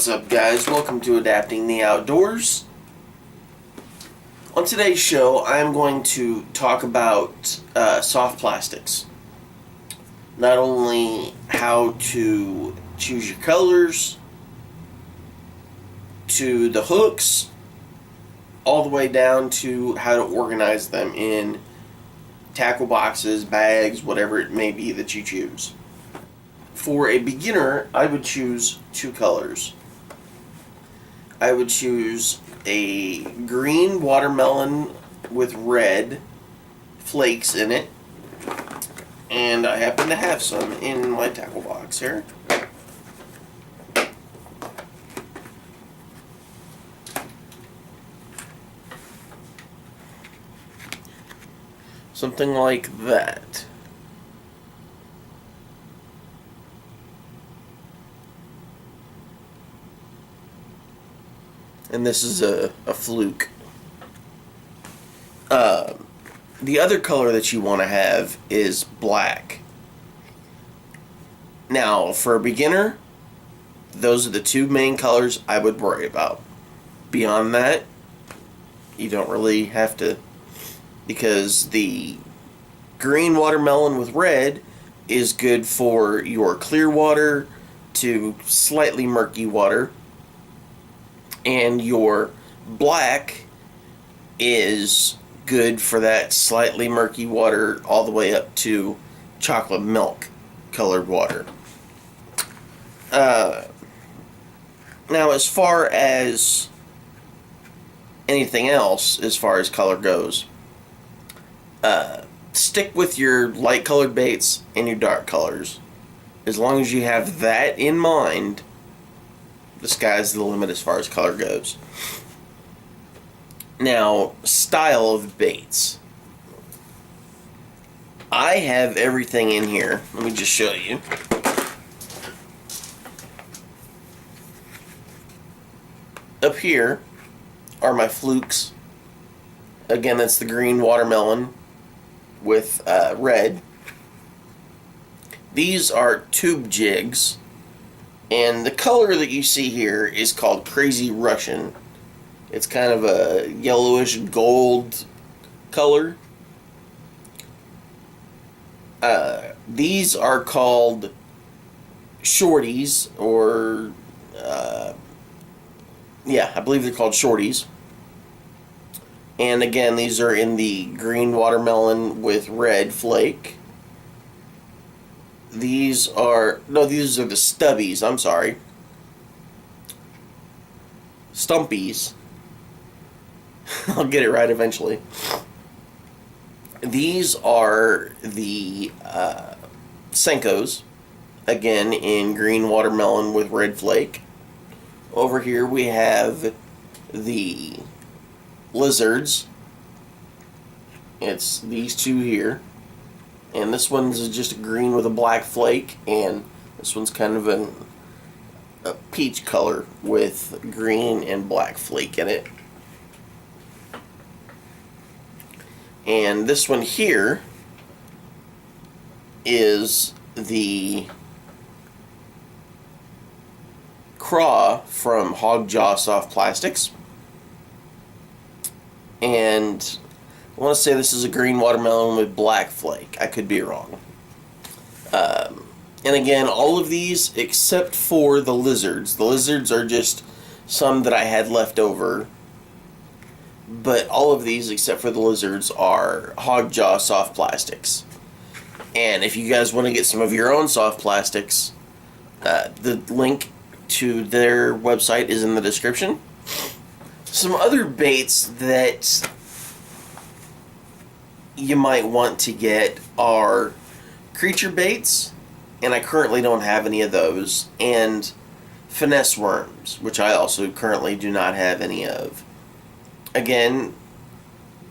What's up, guys? Welcome to Adapting the Outdoors. On today's show, I'm going to talk about soft plastics. Not only how to choose your colors, to the hooks, all the way down to how to organize them in tackle boxes, bags, whatever it may be that you choose. For a beginner, I would choose two colors. I would choose a green watermelon with red flakes in it. And I happen to have some in my tackle box here. Something like that. And this is a fluke. The other color that you want to have is black. Now, for a beginner, those are the two main colors I would worry about. Beyond that, you don't really have to, because the green watermelon with red is good for your clear water to slightly murky water. And your black is good for that slightly murky water all the way up to chocolate milk colored water. Now, as far as anything else, as far as color goes, stick with your light colored baits and your dark colors. As long as you have that in mind, the sky's the limit as far as color goes. Now, style of baits. I have everything in here. Let me just show you. Up here are my flukes. Again, that's the green watermelon with red. These are tube jigs. And the color that you see here is called Crazy Russian. It's kind of a yellowish gold color. These are called shorties, or I believe they're called shorties. And again, these are in the green watermelon with red flake. These are the stubbies, I'm sorry. Stumpies. I'll get it right eventually. These are the Senkos, again in green watermelon with red flake. Over here we have the lizards. It's these two here. And this one's just a green with a black flake, and this one's kind of a peach color with green and black flake in it. And this one here is the Craw from Hogjaw Soft Plastics. And I want to say this is a green watermelon with black flake. I could be wrong. And again, all of these except for the lizards. The lizards are just some that I had left over. But all of these except for the lizards are Hogjaw Soft Plastics. And if you guys want to get some of your own soft plastics, the link to their website is in the description. Some other baits that you might want to get are creature baits, and I currently don't have any of those, and finesse worms, which I also currently do not have any of. Again,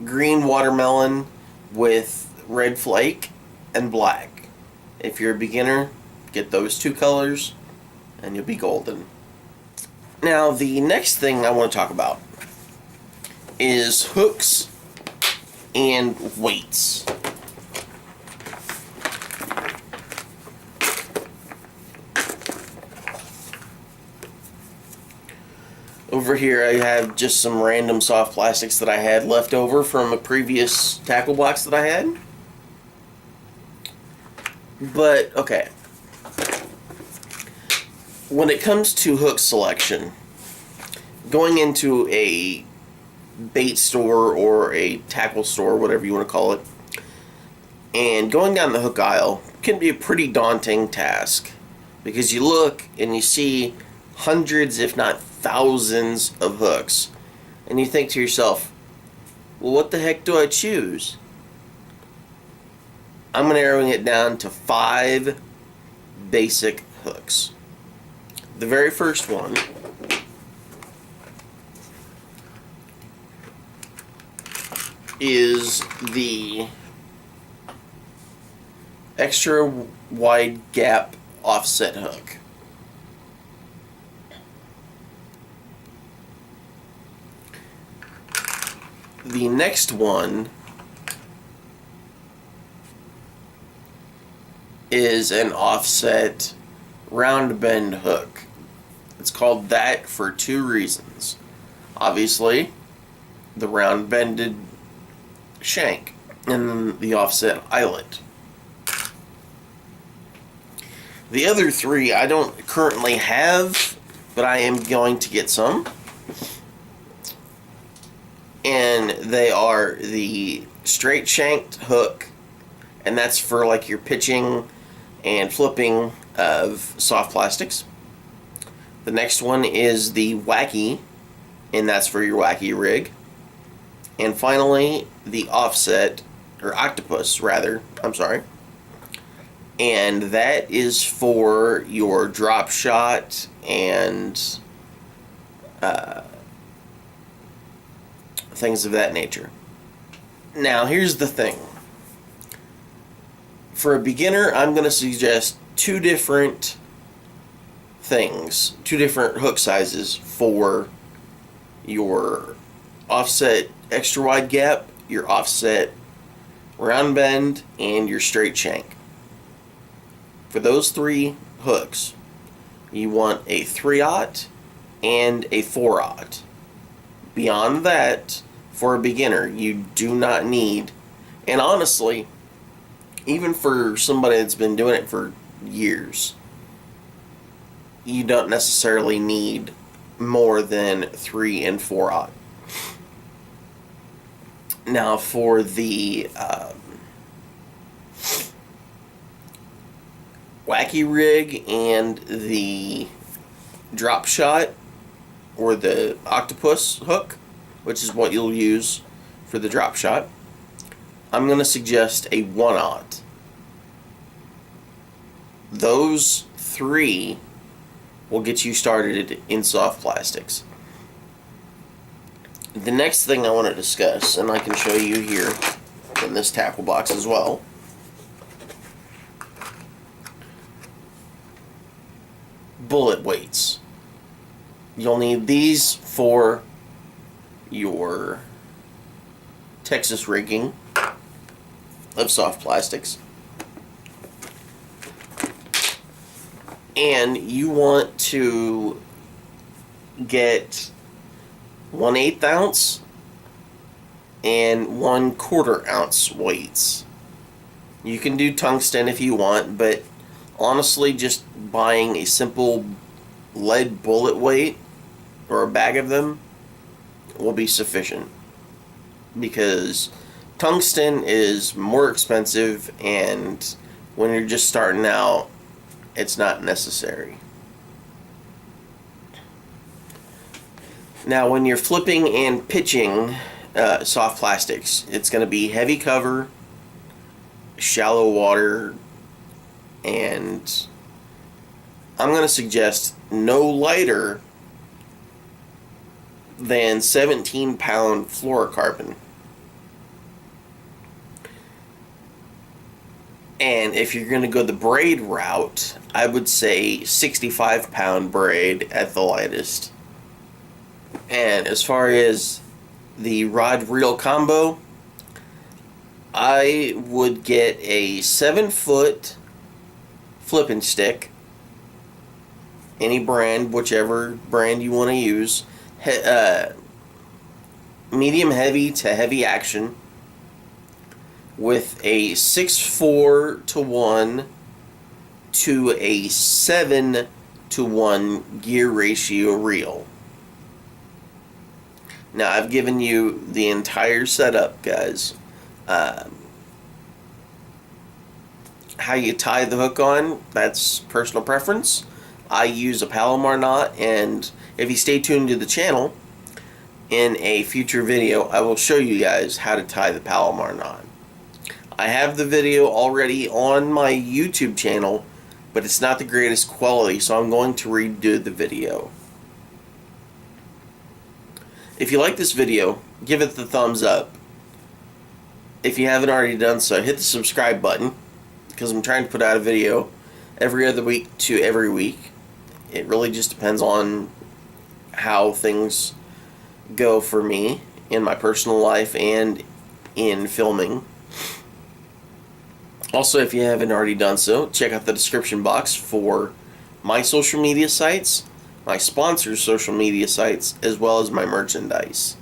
green watermelon with red flake and black. If you're a beginner, get those two colors and you'll be golden. Now, the next thing I want to talk about is hooks and weights. Over here I have just some random soft plastics that I had left over from a previous tackle box that I had. But, okay. When it comes to hook selection, going into a bait store or a tackle store, whatever you want to call it, and going down the hook aisle can be a pretty daunting task, because you look and you see hundreds, if not thousands, of hooks, and you think to yourself, well, what the heck do I choose? I'm narrowing it down to 5 basic hooks. The very first one is the extra wide gap offset hook. The next one is an offset round bend hook. It's called that for 2 reasons. Obviously, the round bended shank and the offset eyelet. The other 3 I don't currently have, but I am going to get some. And they are the straight shanked hook, and that's for like your pitching and flipping of soft plastics. The next one is the wacky, and that's for your wacky rig. And finally, the offset, or octopus rather, I'm sorry. And that is for your drop shot and things of that nature. Now, here's the thing. For a beginner, I'm going to suggest 2 different things, 2 different hook sizes for your offset extra wide gap, your offset round bend, and your straight shank. For those 3 hooks, you want a 3/0 and a 4/0. Beyond that, for a beginner, you do not need, and honestly, even for somebody that's been doing it for years, you don't necessarily need more than 3 and 4/0. Now, for the wacky rig and the drop shot, or the octopus hook, which is what you'll use for the drop shot, I'm going to suggest a 1/0. Those 3 will get you started in soft plastics. The next thing I want to discuss, and I can show you here in this tackle box as well, bullet weights. You'll need these for your Texas rigging of soft plastics. And you want to get 1/8 ounce and 1/4 ounce weights. You can do tungsten if you want, but honestly, just buying a simple lead bullet weight or a bag of them will be sufficient, because tungsten is more expensive, and when you're just starting out, it's not necessary. Now, when you're flipping and pitching soft plastics, it's going to be heavy cover, shallow water, and I'm going to suggest no lighter than 17-pound fluorocarbon. And if you're going to go the braid route, I would say 65-pound braid at the lightest. And as far as the rod-reel combo, I would get a 7-foot flip and stick, any brand, whichever brand you want to use. medium heavy to heavy action with a 6:4 to 1 to a 7 to 1 gear ratio reel. Now, I've given you the entire setup, guys. How you tie the hook on, that's personal preference. I use a Palomar knot, and if you stay tuned to the channel, in a future video, I will show you guys how to tie the Palomar knot. I have the video already on my YouTube channel, but it's not the greatest quality, so I'm going to redo the video. If you like this video, give it the thumbs up. If you haven't already done so, hit the subscribe button, because I'm trying to put out a video every other week to every week. It really just depends on how things go for me in my personal life and in filming. Also, if you haven't already done so, check out the description box for my social media sites, my sponsors' social media sites, as well as my merchandise.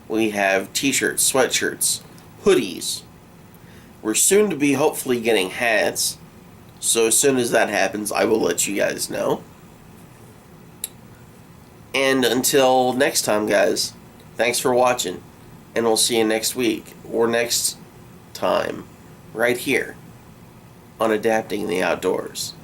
We have t-shirts, sweatshirts, hoodies. We're soon to be hopefully getting hats, so as soon as that happens, I will let you guys know. And until next time, guys, thanks for watching, and we'll see you next week, or next time, right here, on Adapting the Outdoors.